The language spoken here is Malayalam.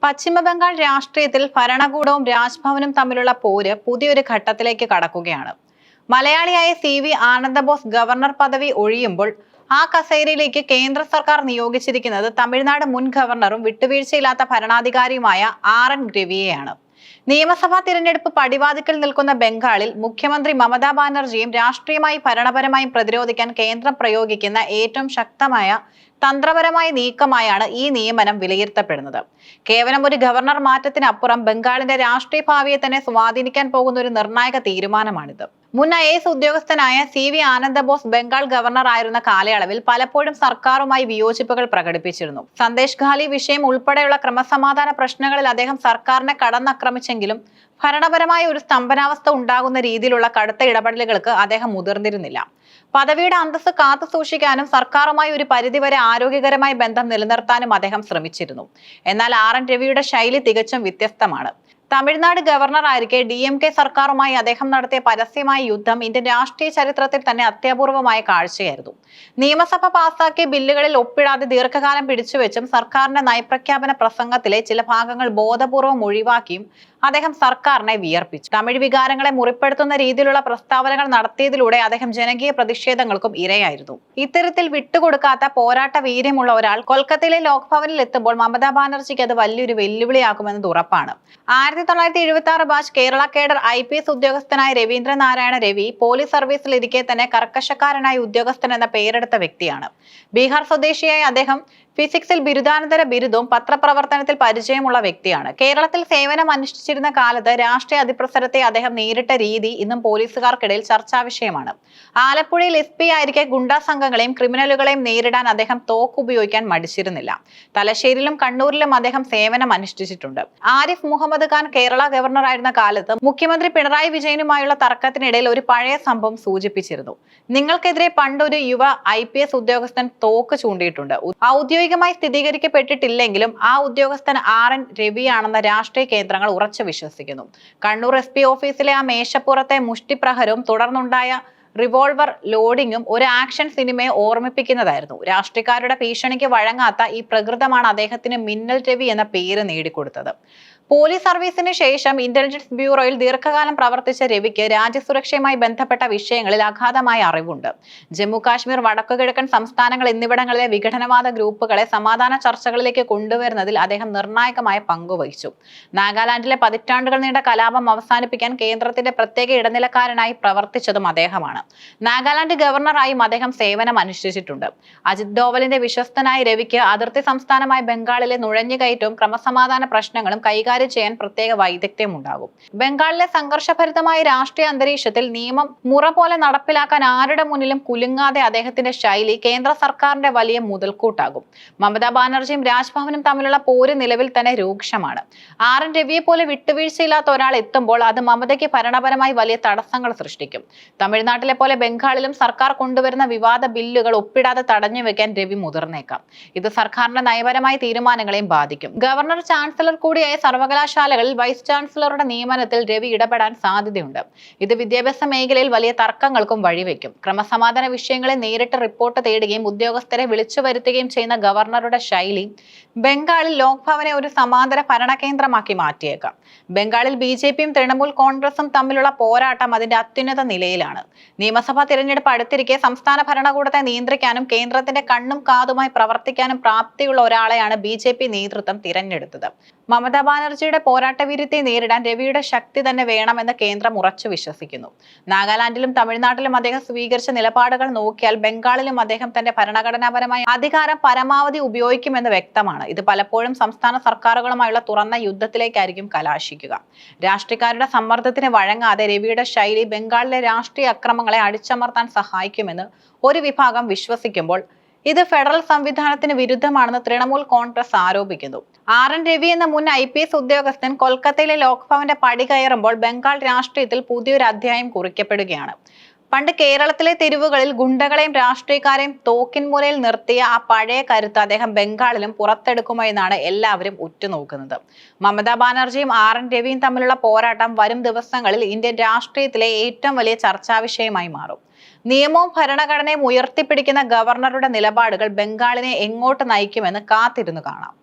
പശ്ചിമബംഗാൾ രാഷ്ട്രീയത്തിൽ ഭരണകൂടവും രാജ്ഭവനും തമ്മിലുള്ള പോര് പുതിയൊരു ഘട്ടത്തിലേക്ക് കടക്കുകയാണ്. മലയാളിയായ CV ആനന്ദബോസ് ഗവർണർ പദവി ഒഴിയുമ്പോൾ ആ കസേരയിലേക്ക് കേന്ദ്ര സർക്കാർ നിയോഗിച്ചിരിക്കുന്നത് തമിഴ്നാട് മുൻ ഗവർണറും വിട്ടുവീഴ്ചയില്ലാത്ത ഭരണാധികാരിയുമായ RN രവിയെയാണ്. നിയമസഭാ തിരഞ്ഞെടുപ്പ് പടിവാതിക്കൽ നിൽക്കുന്ന ബംഗാളിൽ മുഖ്യമന്ത്രി മമതാ ബാനർജിയും രാഷ്ട്രീയമായി ഭരണപരമായും പ്രതിരോധിക്കാൻ കേന്ദ്രം പ്രയോഗിക്കുന്ന ഏറ്റവും ശക്തമായ തന്ത്രപരമായ നീക്കമായാണ് ഈ നിയമനം വിലയിരുത്തപ്പെടുന്നത്. കേവലം ഒരു ഗവർണർ മാറ്റത്തിനപ്പുറം ബംഗാളിന്റെ രാഷ്ട്രീയ ഭാവിയെ തന്നെ സ്വാധീനിക്കാൻ പോകുന്ന ഒരു നിർണായക തീരുമാനമാണിത്. മുൻ IAS ഉദ്യോഗസ്ഥനായ CV ആനന്ദബോസ് ബംഗാൾ ഗവർണർ ആയിരുന്ന കാലയളവിൽ പലപ്പോഴും സർക്കാരുമായി വിയോജിപ്പുകൾ പ്രകടിപ്പിച്ചിരുന്നു. സന്ദേശ് ഖാലി വിഷയം ഉൾപ്പെടെയുള്ള ക്രമസമാധാന പ്രശ്നങ്ങളിൽ അദ്ദേഹം സർക്കാരിനെ കടന്നാക്രമിച്ചെങ്കിലും ഭരണപരമായ ഒരു സ്തംഭനാവസ്ഥ ഉണ്ടാകുന്ന രീതിയിലുള്ള കടുത്ത ഇടപെടലുകൾക്ക് അദ്ദേഹം മുതിർന്നിരുന്നില്ല. പദവിയുടെ അന്തസ്സ് കാത്തു സൂക്ഷിക്കാനും സർക്കാരുമായി ഒരു പരിധിവരെ ആരോഗ്യകരമായ ബന്ധം നിലനിർത്താനും അദ്ദേഹം ശ്രമിച്ചിരുന്നു. എന്നാൽ RN രവിയുടെ ശൈലി തികച്ചും വ്യത്യസ്തമാണ്. തമിഴ്നാട് ഗവർണർ ആയിരിക്കെ DMK സർക്കാരുമായി അദ്ദേഹം നടത്തിയ പരസ്യമായ യുദ്ധം ഇന്ത്യൻ രാഷ്ട്രീയ ചരിത്രത്തിൽ തന്നെ അത്യപൂർവമായ കാഴ്ചയായിരുന്നു. നിയമസഭ പാസാക്കിയ ബില്ലുകളിൽ ഒപ്പിടാതെ ദീർഘകാലം പിടിച്ചുവെച്ചും സർക്കാരിന്റെ നയപ്രഖ്യാപന പ്രസംഗത്തിലെ ചില ഭാഗങ്ങൾ ബോധപൂർവം ഒഴിവാക്കിയും അദ്ദേഹം സർക്കാരിനെ വിയർപ്പിച്ചു. തമിഴ് വികാരങ്ങളെ മുറിപ്പെടുത്തുന്ന രീതിയിലുള്ള പ്രസ്താവനകൾ നടത്തിയതിലൂടെ അദ്ദേഹം ജനകീയ പ്രതിഷേധങ്ങൾക്കും ഇരയായിരുന്നു. ഇത്തരത്തിൽ വിട്ടുകൊടുക്കാത്ത പോരാട്ട വീര്യമുള്ള ഒരാൾ കൊൽക്കത്തയിലെ ലോക്ഭവനിൽ എത്തുമ്പോൾ മമതാ ബാനർജിക്ക് അത് വലിയൊരു വെല്ലുവിളിയാക്കുമെന്നത് ഉറപ്പാണ്. 1976 ബാച്ച് കേരള കേഡർ IPS ഉദ്യോഗസ്ഥനായ രവീന്ദ്രനാരായണ രവി പോലീസ് സർവീസിൽ ഇരിക്കെ തന്നെ കർക്കശക്കാരനായ ഉദ്യോഗസ്ഥൻ എന്ന പേരെടുത്ത വ്യക്തിയാണ്. ബീഹാർ സ്വദേശിയായ അദ്ദേഹം ഫിസിക്സിൽ ബിരുദാനന്തര ബിരുദവും പത്രപ്രവർത്തനത്തിൽ പരിചയമുള്ള വ്യക്തിയാണ്. കേരളത്തിൽ സേവനം അനുഷ്ഠിച്ചിരുന്ന കാലത്ത് രാഷ്ട്രീയ അതിപ്രസരത്തെ അദ്ദേഹം നേരിട്ട രീതി ഇന്നും പോലീസുകാർക്കിടയിൽ ചർച്ചാ വിഷയമാണ്. ആലപ്പുഴയിൽ SP ആയിരിക്കെ ഗുണ്ടാ സംഘങ്ങളെയും ക്രിമിനലുകളെയും നേരിടാൻ അദ്ദേഹം തോക്ക് ഉപയോഗിക്കാൻ മടിച്ചിരുന്നില്ല. തലശ്ശേരിയിലും കണ്ണൂരിലും അദ്ദേഹം സേവനം അനുഷ്ഠിച്ചിട്ടുണ്ട്. ആരിഫ് മുഹമ്മദ് ഖാൻ കേരള ഗവർണറായിരുന്ന കാലത്ത് മുഖ്യമന്ത്രി പിണറായി വിജയനുമായുള്ള തർക്കത്തിനിടയിൽ ഒരു പഴയ സംഭവം സൂചിപ്പിച്ചിരുന്നു. നിങ്ങൾക്കെതിരെ പണ്ടൊരു യുവ IPS ഉദ്യോഗസ്ഥൻ തോക്ക് ചൂണ്ടിയിട്ടുണ്ട്. ഔദ്യോഗികമായി സ്ഥിരീകരിക്കപ്പെട്ടിട്ടില്ലെങ്കിലും ആ ഉദ്യോഗസ്ഥൻ RN രവിയാണെന്ന രാഷ്ട്രീയ കേന്ദ്രങ്ങൾ ഉറച്ചു വിശ്വസിക്കുന്നു. കണ്ണൂർ SP ഓഫീസിലെ ആ മേശപ്പുറത്തെ മുഷ്ടിപ്രഹരവും തുടർന്നുണ്ടായ റിവോൾവർ ലോഡിങ്ങും ഒരു ആക്ഷൻ സിനിമയെ ഓർമ്മിപ്പിക്കുന്നതായിരുന്നു. രാഷ്ട്രീയക്കാരുടെ ഭീഷണിക്ക് വഴങ്ങാത്ത ഈ പ്രകൃതമാണ് അദ്ദേഹത്തിന് മിന്നൽ രവി എന്ന പേര് നേടിക്കൊടുത്തത്. പോലീസ് സർവീസിന് ശേഷം ഇന്റലിജൻസ് ബ്യൂറോയിൽ ദീർഘകാലം പ്രവർത്തിച്ച രവിക്ക് രാജ്യസുരക്ഷയുമായി ബന്ധപ്പെട്ട വിഷയങ്ങളിൽ അഗാധമായ അറിവുണ്ട്. ജമ്മു കാശ്മീർ, വടക്കുകിഴക്കൻ സംസ്ഥാനങ്ങൾ എന്നിവിടങ്ങളിലെ വിഘടനവാദ ഗ്രൂപ്പുകളെ സമാധാന ചർച്ചകളിലേക്ക് കൊണ്ടുവരുന്നതിൽ അദ്ദേഹം നിർണായകമായ പങ്കുവഹിച്ചു. നാഗാലാൻഡിലെ പതിറ്റാണ്ടുകൾ നീണ്ട കലാപം അവസാനിപ്പിക്കാൻ കേന്ദ്രത്തിന്റെ പ്രത്യേക ഇടനിലക്കാരനായി പ്രവർത്തിച്ചതും അദ്ദേഹമാണ്. നാഗാലാൻഡ് ഗവർണറായും അദ്ദേഹം സേവനം അനുഷ്ഠിച്ചിട്ടുണ്ട്. അജിത് ഡോവലിന്റെ വിശ്വസ്തനായ രവിക്ക് അതിർത്തി സംസ്ഥാനമായ ബംഗാളിലെ നുഴഞ്ഞുകയറ്റവും ക്രമസമാധാന പ്രശ്നങ്ങളും കൈകാര്യം ചെയ്യാൻ പ്രത്യേക വൈദഗ്ധ്യം ഉണ്ടാകും. ബംഗാളിലെ സംഘർഷഭരിതമായ രാഷ്ട്രീയ അന്തരീക്ഷത്തിൽ നിയമം മുറ പോലെ നടപ്പിലാക്കാൻ ആരുടെ മുന്നിലും കുലുങ്ങാതെ അദ്ദേഹത്തിന്റെ ശൈലി കേന്ദ്ര സർക്കാരിന്റെ വലിയ മുതൽക്കൂട്ടാകും. മമതാ ബാനർജിയും രാജ്ഭവനും തമ്മിലുള്ള പോര് നിലവിൽ തന്നെ രൂക്ഷമാണ്. RN രവിയെ പോലെ വിട്ടുവീഴ്ചയില്ലാത്ത ഒരാൾ എത്തുമ്പോൾ അത് മമതയ്ക്ക് ഭരണപരമായി വലിയ തടസ്സങ്ങൾ സൃഷ്ടിക്കും. തമിഴ്നാട്ടിലെ പോലെ ബംഗാളിലും സർക്കാർ കൊണ്ടുവരുന്ന വിവാദ ബില്ലുകൾ ഒപ്പിടാതെ തടഞ്ഞു വെക്കാൻ രവി മുതിർന്നേക്കാം. ഇത് സർക്കാരിന്റെ നയപരമായ തീരുമാനങ്ങളെയും ബാധിക്കും. ഗവർണർ, ചാൻസലർ കൂടിയായ സർവകലാശാലകളിൽ വൈസ് ചാൻസലറുടെ നിയമനത്തിൽ രവി ഇടപെടാൻ സാധ്യതയുണ്ട്. ഇത് വിദ്യാഭ്യാസ മേഖലയിൽ വലിയ തർക്കങ്ങൾക്കും വഴിവെക്കും. ക്രമസമാധാന വിഷയങ്ങളെ നേരിട്ട് റിപ്പോർട്ട് തേടുകയും ഉദ്യോഗസ്ഥരെ വിളിച്ചു വരുത്തുകയും ചെയ്യുന്ന ഗവർണറുടെ ശൈലി ബംഗാളിൽ ലോക്ഭവനെ ഒരു സമാന്തര ഭരണകേന്ദ്രമാക്കി മാറ്റിയേക്കാം. ബംഗാളിൽ BJPയും തൃണമൂൽ കോൺഗ്രസും തമ്മിലുള്ള പോരാട്ടം അതിന്റെ അത്യുന്നത നിലയിലാണ്. നിയമസഭാ തിരഞ്ഞെടുപ്പ് അടുത്തിരിക്കെ സംസ്ഥാന ഭരണകൂടത്തെ നിയന്ത്രിക്കാനും കേന്ദ്രത്തിന്റെ കണ്ണും കാതുമായി പ്രവർത്തിക്കാനും പ്രാപ്തിയുള്ള ഒരാളെയാണ് BJP നേതൃത്വം തിരഞ്ഞെടുത്തത്. മമതാ ബാനർജിയുടെ പോരാട്ടവീര്യത്തെ നേരിടാൻ രവിയുടെ ശക്തി തന്നെ വേണമെന്ന് കേന്ദ്രം ഉറച്ചു വിശ്വസിക്കുന്നു. നാഗാലാൻഡിലും തമിഴ്നാട്ടിലും അദ്ദേഹം സ്വീകരിച്ച നിലപാടുകൾ നോക്കിയാൽ ബംഗാളിലും അദ്ദേഹം തന്റെ ഭരണഘടനാപരമായ അധികാരം പരമാവധി ഉപയോഗിക്കുമെന്ന് വ്യക്തമാണ്. ഇത് പലപ്പോഴും സംസ്ഥാന സർക്കാരുകളുമായുള്ള തുറന്ന യുദ്ധത്തിലേക്കായിരിക്കും കലാശിക്കുക. രാഷ്ട്രീയക്കാരുടെ സമ്മർദ്ദത്തിന് വഴങ്ങാതെ രവിയുടെ ശൈലി ബംഗാളിലെ രാഷ്ട്രീയ അക്രമങ്ങളെ അടിച്ചമർത്താൻ സഹായിക്കുമെന്ന് ഒരു വിഭാഗം വിശ്വസിക്കുമ്പോൾ ഇത് ഫെഡറൽ സംവിധാനത്തിന് വിരുദ്ധമാണെന്ന് തൃണമൂൽ കോൺഗ്രസ് ആരോപിക്കുന്നു. RN രവി എന്ന മുൻ IPS ഉദ്യോഗസ്ഥൻ കൊൽക്കത്തയിലെ ലോക്ഭവന്റെ പടി കയറുമ്പോൾ ബംഗാൾ രാഷ്ട്രീയത്തിൽ പുതിയൊരു അധ്യായം കുറിക്കപ്പെടുകയാണ്. പണ്ട് കേരളത്തിലെ തെരുവുകളിൽ ഗുണ്ടകളെയും രാഷ്ട്രീയക്കാരെയും തോക്കിൻമൂലയിൽ നിർത്തിയ ആ പഴയ കരുത്ത് അദ്ദേഹം ബംഗാളിലും പുറത്തെടുക്കുമോ എന്നാണ് എല്ലാവരും ഉറ്റുനോക്കുന്നത്. മമതാ ബാനർജിയും RN രവിയും തമ്മിലുള്ള പോരാട്ടം വരും ദിവസങ്ങളിൽ ഇന്ത്യൻ രാഷ്ട്രീയത്തിലെ ഏറ്റവും വലിയ ചർച്ചാ വിഷയമായി മാറും. നിയമവും ഭരണഘടനയും ഉയർത്തിപ്പിടിക്കുന്ന ഗവർണറുടെ നിലപാടുകൾ ബംഗാളിനെ എങ്ങോട്ട് നയിക്കുമെന്ന് കാത്തിരുന്നു കാണാം.